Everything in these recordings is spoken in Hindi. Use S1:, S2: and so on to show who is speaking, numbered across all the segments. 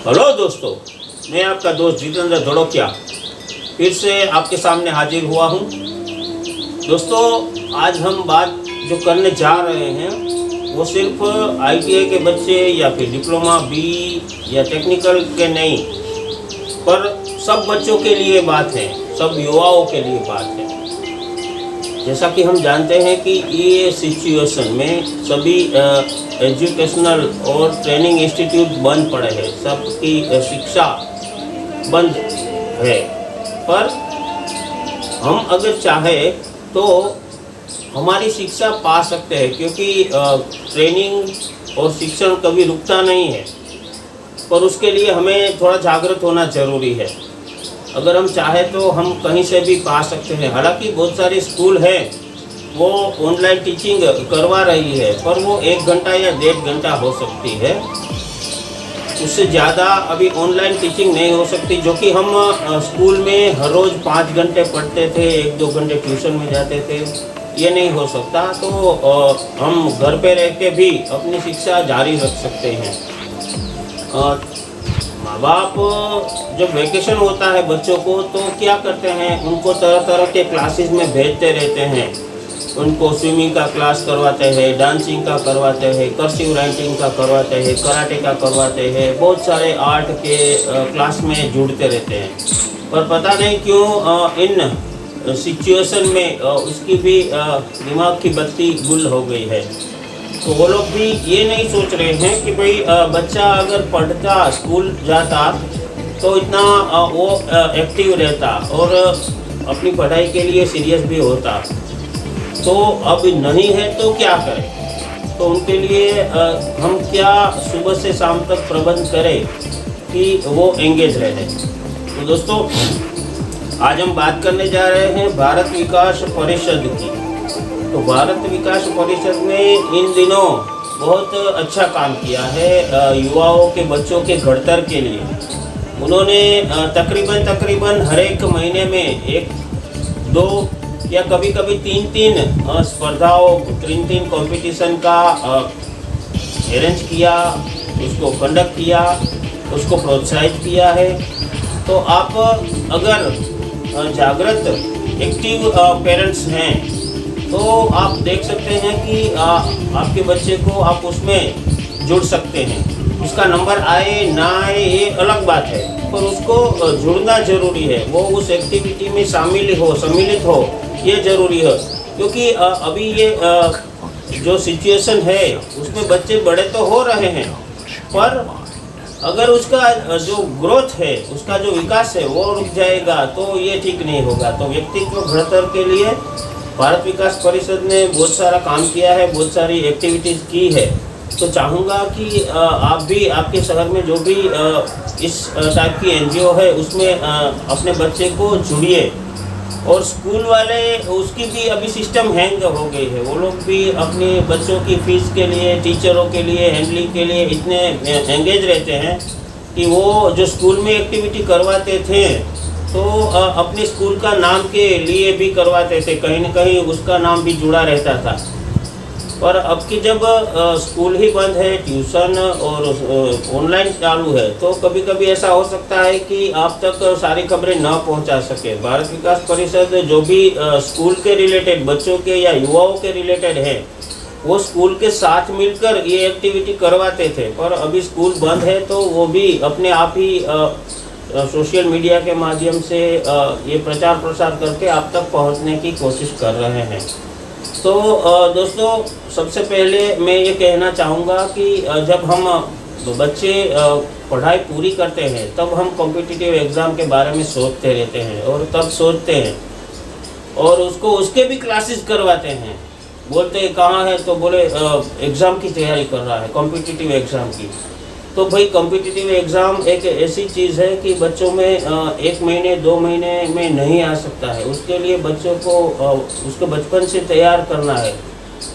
S1: हेलो दोस्तों, मैं आपका दोस्त जितेंद्र धड़ोकिया फिर से आपके सामने हाजिर हुआ हूँ। दोस्तों, आज हम बात जो करने जा रहे हैं वो सिर्फ आईटीआई के बच्चे या फिर डिप्लोमा बी या टेक्निकल के नहीं, पर सब बच्चों के लिए बात है, सब युवाओं के लिए बात है। जैसा कि हम जानते हैं कि ये सिचुएशन में सभी एजुकेशनल और ट्रेनिंग इंस्टीट्यूट बंद पड़े हैं, सबकी शिक्षा बंद है। पर हम अगर चाहे तो हमारी शिक्षा पा सकते हैं, क्योंकि ट्रेनिंग और शिक्षण कभी रुकता नहीं है। पर उसके लिए हमें थोड़ा जागृत होना ज़रूरी है। अगर हम चाहें तो हम कहीं से भी पा सकते हैं। हालांकि बहुत सारे स्कूल हैं वो ऑनलाइन टीचिंग करवा रही है, पर वो 1 घंटा या 1.5 घंटा हो सकती है, उससे ज़्यादा अभी ऑनलाइन टीचिंग नहीं हो सकती। जो कि हम स्कूल में हर रोज़ 5 घंटे पढ़ते थे, 1-2 घंटे ट्यूशन में जाते थे, ये नहीं हो सकता। तो हम घर पे रह के भी अपनी शिक्षा जारी रख सकते हैं। माँ बाप जब वेकेशन होता है बच्चों को तो क्या करते हैं, उनको तरह तरह के क्लासेस में भेजते रहते हैं। उनको स्विमिंग का क्लास करवाते हैं, डांसिंग का करवाते हैं, कर्सिव राइटिंग का करवाते हैं, कराटे का करवाते हैं, बहुत सारे आर्ट के क्लास में जुड़ते रहते हैं। पर पता नहीं क्यों इन सिचुएशन में उसकी भी दिमाग की बत्ती गुल हो गई है। तो वो लोग भी ये नहीं सोच रहे हैं कि भाई बच्चा अगर पढ़ता, स्कूल जाता तो इतना वो एक्टिव रहता और अपनी पढ़ाई के लिए सीरियस भी होता। तो अब नहीं है तो क्या करें। तो उनके लिए हम क्या सुबह से शाम तक प्रबंध करें कि वो एंगेज रहे। तो दोस्तों, आज हम बात करने जा रहे हैं भारत विकास परिषद की। तो भारत विकास परिषद ने इन दिनों बहुत अच्छा काम किया है युवाओं के, बच्चों के घड़तर के लिए। उन्होंने तकरीबन हर एक महीने में 1-2 या कभी कभी 3 स्पर्धाओं, 3 कंपटीशन का अरेंज किया, उसको कंडक्ट किया, उसको प्रोत्साहित किया है। तो आप अगर जागृत एक्टिव पेरेंट्स हैं तो आप देख सकते हैं कि आपके बच्चे को आप उसमें जुड़ सकते हैं। उसका नंबर आए ना आए ये अलग बात है, पर उसको जुड़ना ज़रूरी है। वो उस एक्टिविटी में सम्मिलित हो, ये ज़रूरी है। क्योंकि अभी ये जो सिचुएशन है उसमें बच्चे बड़े तो हो रहे हैं, पर अगर उसका जो ग्रोथ है, उसका जो विकास है वो रुक जाएगा तो ये ठीक नहीं होगा। तो व्यक्तित्व घड़तर के लिए भारत विकास परिषद ने बहुत सारा काम किया है, बहुत सारी एक्टिविटीज़ की है। तो चाहूँगा कि आप भी, आपके शहर में जो भी इस टाइप की एनजीओ है उसमें अपने बच्चे को जुड़िए। और स्कूल वाले, उसकी भी अभी सिस्टम हैंग हो गई है। वो लोग भी अपने बच्चों की फ़ीस के लिए, टीचरों के लिए, हैंडलिंग के लिए इतने एंगेज रहते हैं कि वो जो स्कूल में एक्टिविटी करवाते थे तो अपने स्कूल का नाम के लिए भी करवाते थे, कहीं न कहीं उसका नाम भी जुड़ा रहता था। पर अब की जब स्कूल ही बंद है, ट्यूशन और ऑनलाइन चालू है, तो कभी कभी ऐसा हो सकता है कि आप तक सारी खबरें न पहुंचा सके। भारत विकास परिषद जो भी स्कूल के रिलेटेड, बच्चों के या युवाओं के रिलेटेड है, वो स्कूल के साथ मिलकर ये एक्टिविटी करवाते थे। पर अभी स्कूल बंद है तो वो भी अपने आप ही सोशल मीडिया के माध्यम से ये प्रचार प्रसार करके आप तक पहुंचने की कोशिश कर रहे हैं। तो दोस्तों, सबसे पहले मैं ये कहना चाहूँगा कि जब हम बच्चे पढ़ाई पूरी करते हैं तब हम कॉम्पिटिटिव एग्ज़ाम के बारे में सोचते रहते हैं और तब सोचते हैं और उसके भी क्लासेस करवाते हैं। बोलते हैं कहाँ है, तो बोले एग्ज़ाम की तैयारी कर रहा है, कॉम्पिटिटिव एग्ज़ाम की। तो भाई, कॉम्पिटिटिव एग्ज़ाम एक ऐसी चीज़ है कि बच्चों में 1 महीने 2 महीने में नहीं आ सकता है। उसके लिए बच्चों को उसको बचपन से तैयार करना है।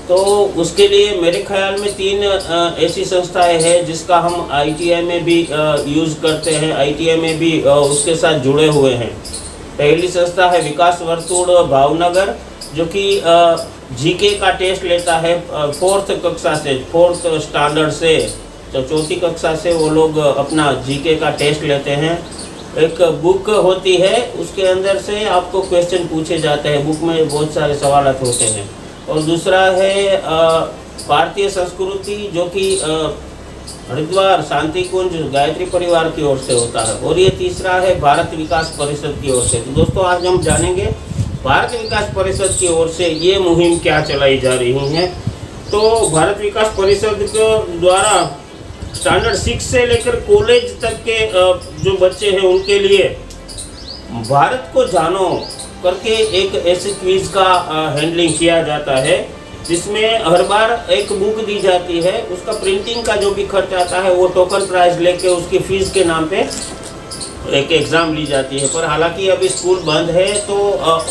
S1: तो उसके लिए मेरे ख्याल में 3 ऐसी संस्थाएं हैं जिसका हम आईटीआई में भी यूज़ करते हैं, आईटीआई में भी उसके साथ जुड़े हुए हैं। पहली संस्था है विकास वर्तुल भावनगर, जो कि जीके का टेस्ट लेता है 4th कक्षा से, 4th स्टैंडर्ड से तो चौथी कक्षा से वो लोग अपना जीके का टेस्ट लेते हैं। एक बुक होती है, उसके अंदर से आपको क्वेश्चन पूछे जाते हैं, बुक में बहुत सारे सवाल होते हैं। और दूसरा है भारतीय संस्कृति, जो कि हरिद्वार शांति कुंज गायत्री परिवार की ओर से होता है। और ये तीसरा है भारत विकास परिषद की ओर से। तो दोस्तों आज हम जानेंगे भारत विकास परिषद की ओर से ये मुहिम क्या चलाई जा रही है। तो भारत विकास परिषद के द्वारा स्टैंडर्ड 6 से लेकर कॉलेज तक के जो बच्चे हैं उनके लिए भारत को जानो करके एक ऐसे क्विज का हैंडलिंग किया जाता है, जिसमें हर बार एक बुक दी जाती है। उसका प्रिंटिंग का जो भी खर्च आता है वो टोकन प्राइस लेके उसकी फीस के नाम पे एक एग्ज़ाम ली जाती है। पर हालांकि अभी स्कूल बंद है तो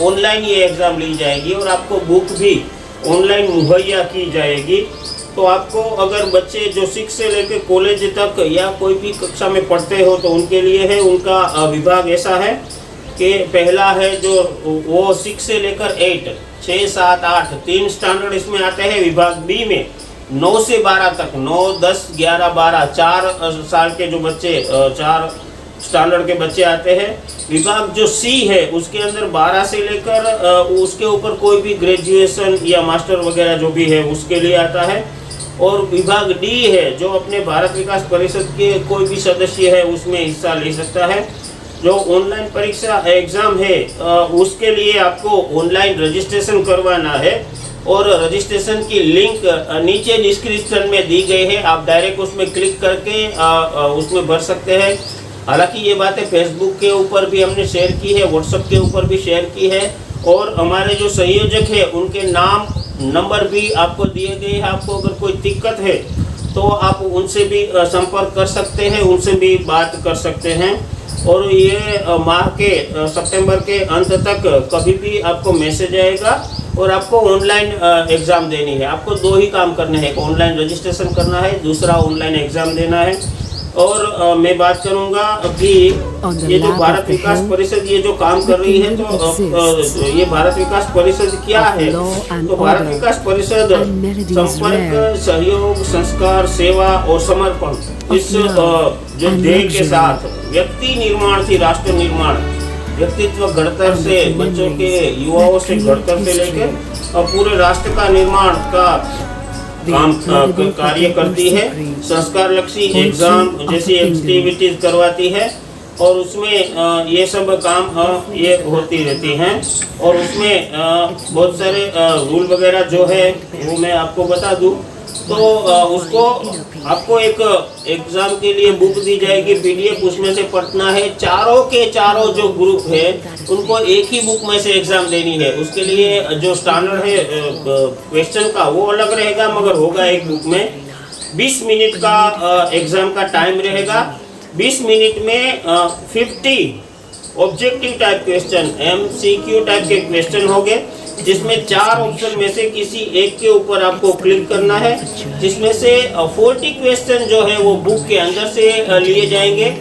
S1: ऑनलाइन ये एग्ज़ाम ली जाएगी और आपको बुक भी ऑनलाइन मुहैया की जाएगी। तो आपको अगर बच्चे जो 6 से लेकर कॉलेज तक या कोई भी कक्षा में पढ़ते हो तो उनके लिए है, उनका विभाग ऐसा है कि पहला है जो वो 6 से लेकर 8, 6, 7, 8 3 स्टैंडर्ड इसमें आते हैं। विभाग बी में 9 से 12 तक, 9, 10, 11, 12 4 साल के जो बच्चे 4 स्टैंडर्ड के बच्चे आते हैं। विभाग जो सी है उसके अंदर 12 से लेकर उसके ऊपर कोई भी ग्रेजुएशन या मास्टर वगैरह जो भी है उसके लिए आता है। और विभाग डी है जो अपने भारत विकास परिषद के कोई भी सदस्य है उसमें हिस्सा ले सकता है। जो ऑनलाइन परीक्षा एग्ज़ाम है उसके लिए आपको ऑनलाइन रजिस्ट्रेशन करवाना है और रजिस्ट्रेशन की लिंक नीचे डिस्क्रिप्शन में दी गई है। आप डायरेक्ट उसमें क्लिक करके उसमें भर सकते हैं। हालांकि ये बातें फेसबुक के ऊपर भी हमने शेयर की है, व्हाट्सएप के ऊपर भी शेयर की है और हमारे जो संयोजक है उनके नाम नंबर भी आपको दिए गए हैं। आपको अगर कोई दिक्कत है तो आप उनसे भी संपर्क कर सकते हैं, उनसे भी बात कर सकते हैं। और ये माह के सितंबर के अंत तक कभी भी आपको मैसेज आएगा और आपको ऑनलाइन एग्ज़ाम देनी है। आपको 2 ही काम करने हैं, एक ऑनलाइन रजिस्ट्रेशन करना है, दूसरा ऑनलाइन एग्ज़ाम देना है। और मैं बात करूंगा कि ये जो भारत विकास परिषद ये जो काम कर रही है तो ये भारत विकास परिषद क्या है। तो भारत विकास परिषद संपर्क, सहयोग, संस्कार, सेवा और समर्पण इस जो ध्येय के साथ व्यक्ति निर्माण से राष्ट्र निर्माण, व्यक्तित्व घड़तर से बच्चों के युवाओं से घड़तर से लेकर पूरे राष्ट्र का निर्माण का काम कार्य करती है। संस्कार लक्षी एग्जाम जैसी एक्टिविटीज करवाती है और उसमें ये सब काम ये होती रहती हैं। और उसमें बहुत सारे रूल वगैरह जो है वो मैं आपको बता दूं। तो उसको आपको एक एग्ज़ाम के लिए बुक दी जाएगी PDF, उसमें से पढ़ना है। चारों के चारों जो ग्रुप है उनको एक ही बुक में से एग्ज़ाम देनी है। उसके लिए जो स्टैंडर्ड है क्वेश्चन का वो अलग रहेगा, मगर होगा एक बुक में। 20 मिनट का एग्ज़ाम का टाइम रहेगा। 20 मिनट में 50 objective type question, MCQ type के क्वेश्चन होंगे, जिसमें 4 ऑप्शन में से किसी एक के ऊपर आपको क्लिक करना है, जिसमें से 40 क्वेश्चन जो है वो बुक के अंदर से लिए जाएंगे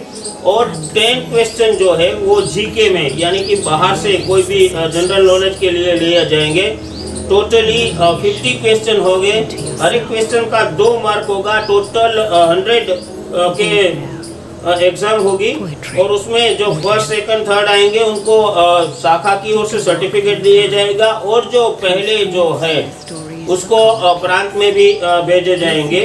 S1: और 10 क्वेश्चन जो है वो जीके में यानी कि बाहर से कोई भी जनरल नॉलेज के लिए लिए जाएंगे। टोटली 50 क्वेश्चन हो गए। हर एक क्वेश्चन का 2 मार्क होगा। टोटल 100 के एग्जाम होगी और उसमें जो फर्स्ट, सेकंड, थर्ड आएंगे उनको शाखा की ओर से सर्टिफिकेट दिया जाएगा और जो पहले जो है उसको प्रांत में भी भेजे जाएंगे।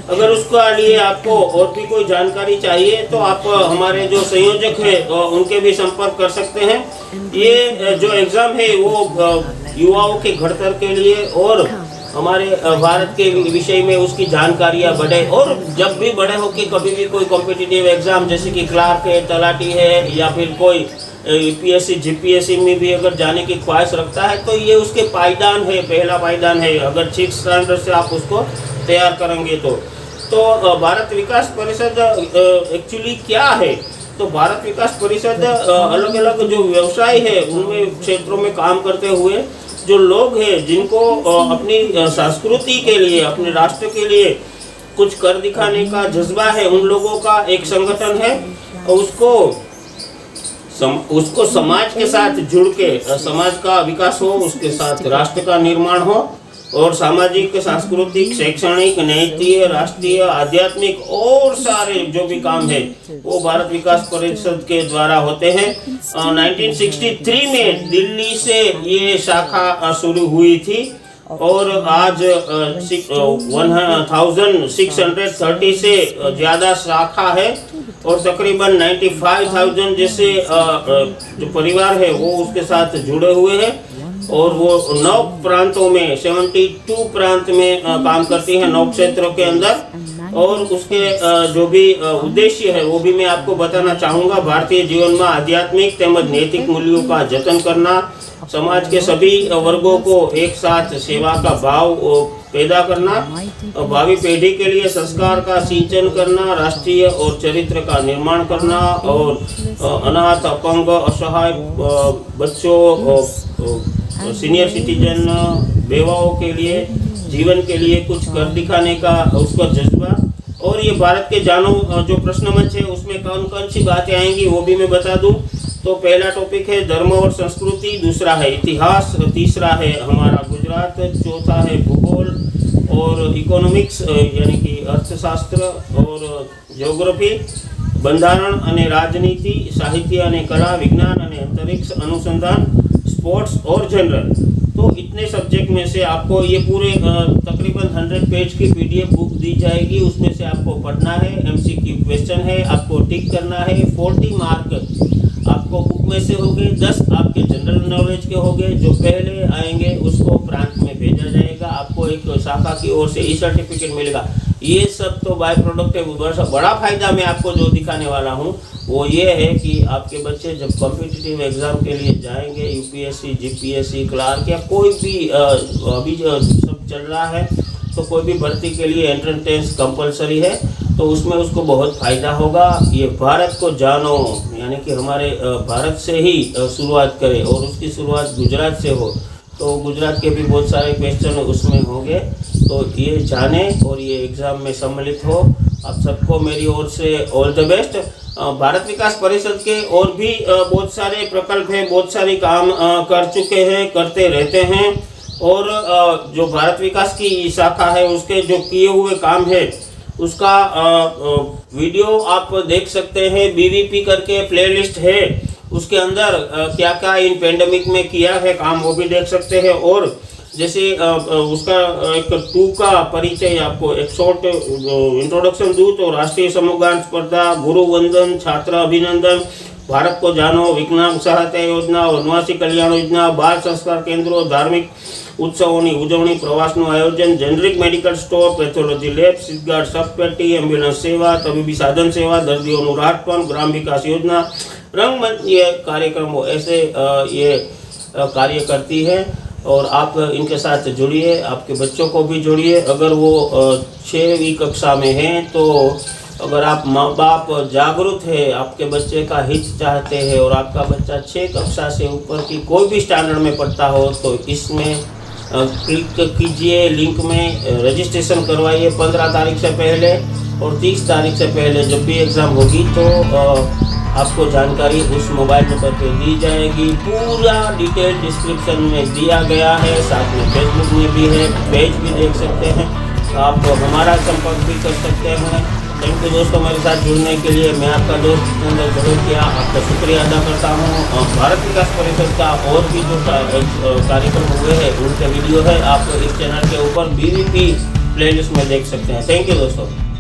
S1: अगर उसके लिए आपको और भी कोई जानकारी चाहिए तो आप हमारे जो संयोजक है उनके भी संपर्क कर सकते हैं। ये जो एग्ज़ाम है वो युवाओं के घड़तर के लिए और हमारे भारत के विषय में उसकी जानकारियाँ बढ़े। और जब भी बड़े हो कि कभी भी कोई कॉम्पिटिटिव एग्ज़ाम जैसे कि क्लार्क है, तलाटी है या फिर कोई UPSC GPSC में भी अगर जाने की ख्वाहिश रखता है तो ये उसके पायदान है, पहला पायदान है। अगर 6 स्टैंडर्ड से आप उसको तैयार करेंगे तो भारत विकास परिषद एक्चुअली क्या है। तो भारत विकास परिषद अलग अलग जो व्यवसाय है उनमें क्षेत्रों में काम करते हुए जो लोग हैं जिनको अपनी संस्कृति के लिए, अपने राष्ट्र के लिए कुछ कर दिखाने का जज्बा है, उन लोगों का एक संगठन है। उसको समाज के साथ जुड़ के समाज का विकास हो, उसके साथ राष्ट्र का निर्माण हो और सामाजिक, सांस्कृतिक, शैक्षणिक, नैतिक, राष्ट्रीय, आध्यात्मिक और सारे जो भी काम है वो भारत विकास परिषद के द्वारा होते हैं। 1963 में दिल्ली से ये शाखा शुरू हुई थी और आज 1630 से ज़्यादा शाखा है और तकरीबन 95,000 जैसे जो परिवार है वो उसके साथ जुड़े हुए हैं और वो 9 प्रांतों में 72 प्रांत में काम करती है, 9 क्षेत्रों के अंदर। और उसके जो भी उद्देश्य है वो भी मैं आपको बताना चाहूँगा। भारतीय जीवन में आध्यात्मिक तेमज नैतिक मूल्यों का जतन करना, समाज के सभी वर्गों को एक साथ सेवा का भाव पैदा करना, भावी पीढ़ी के लिए संस्कार का सिंचन करना, राष्ट्रीय और चरित्र का निर्माण करना और अनाथ, अपंग, असहाय बच्चों, सीनियर सिटीजन, बेवाओं के लिए जीवन के लिए कुछ कर दिखाने का उसका जज्बा। और ये भारत के जानो जो प्रश्न मंच है उसमें कौन कौन सी बातें आएंगी वो भी मैं बता दूं। तो पहला टॉपिक है धर्म और संस्कृति, दूसरा है इतिहास, तीसरा है हमारा गुजरात, चौथा है भूगोल और इकोनॉमिक्स यानी कि अर्थशास्त्र और ज्योग्राफी, બંધારણ અને રાજનીતિ, साहित्य અને कला, विज्ञान અને अंतरिक्ष अनुसंधान, स्पोर्ट्स और जनरल। तो इतने सब्जेक्ट में से आपको ये पूरे तकरीबन 100 पेज की पीडीएफ बुक दी जाएगी। उसमें से आपको पढ़ना है, एमसीक्यू क्वेश्चन है, आपको टिक करना है। 40 मार्क आपको बुक में से होंगे, 10 आपके जनरल नॉलेज के होंगे। जो पहले आएंगे उसको प्रांत में भेजा जाएगा, आपको एक शाखा की ओर से ई सर्टिफिकेट मिलेगा। ये सब तो बाय प्रोडक्ट है। बड़ा फायदा मैं आपको जो दिखाने वाला हूँ वो ये है कि आपके बच्चे जब कॉम्पिटिटिव एग्जाम के लिए जाएंगे, यूपीएससी, जीपीएससी, क्लार्क या कोई भी अभी जो सब चल रहा है तो कोई भी भर्ती के लिए एंट्रेंस टेस्ट कंपलसरी है, तो उसमें उसको बहुत फ़ायदा होगा। ये भारत को जानो यानी कि हमारे भारत से ही शुरुआत करें और उसकी शुरुआत गुजरात से हो, तो गुजरात के भी बहुत सारे क्वेश्चन उसमें होंगे। तो ये जाने और ये एग्ज़ाम में सम्मिलित हो। आप सबको मेरी ओर से ऑल द बेस्ट। भारत विकास परिषद के और भी बहुत सारे प्रकल्प हैं, बहुत सारे काम कर चुके हैं, करते रहते हैं। और जो भारत विकास की शाखा है उसके जो किए हुए काम है उसका वीडियो आप देख सकते हैं। बीवीपी करके प्लेलिस्ट है, उसके अंदर क्या क्या इन पेंडेमिक में किया है काम वो भी देख सकते हैं। और जैसे उसका एक 2 का परिचय आपको एक शॉर्ट इंट्रोडक्शन दूँ तो राष्ट्रीय समूहगान स्पर्धा, गुरु वंदन, छात्र अभिनंदन, भारत को जानो, विज्ञान सहायता योजना, वनवासी कल्याण योजना, बाल संस्कार केंद्रों, धार्मिक उत्सवों उजवणी, प्रवासનું आयोजन, generic medical store, pathology lab, સિદ્ધગાર્ડ સબપેટી, એમ્બ્યુલન્સ સેવા, તબીબી સાધન સેવા, દર્દીઓનું રાહતપણ, ગ્રામ विकास योजना, रंगमंच ये कार्यक्रमों ऐसे ये कार्य करती है। और आप इनके साथ जुड़िए, आपके बच्चों को भी जोड़िए। अगर वो 6वीं कक्षा में हैं तो अगर आप माँ बाप जागरूक है, आपके बच्चे का हित चाहते हैं और आपका बच्चा 6 कक्षा से ऊपर की कोई भी स्टैंडर्ड में पढ़ता हो तो इसमें क्लिक कीजिए, लिंक में रजिस्ट्रेशन करवाइए 15 तारीख से पहले और 30 तारीख से पहले जब भी एग्ज़ाम होगी तो आपको जानकारी उस मोबाइल नंबर पे दी जाएगी। पूरा डिटेल डिस्क्रिप्शन में दिया गया है, साथ में फेसबुक में भी है, पेज भी देख सकते हैं, आप हमारा संपर्क भी कर सकते हैं। थैंक यू दोस्तों, मेरे साथ जुड़ने के लिए। मैं आपका दोस्त जितेंद्र झरोकिया आपका शुक्रिया अदा करता हूँ। भारत विकास परिषद का और भी जो कार्यक्रम हुए हैं उनके वीडियो है, आप इस चैनल के ऊपर बीवीपी प्लेलिस्ट में देख सकते हैं। थैंक यू दोस्तों।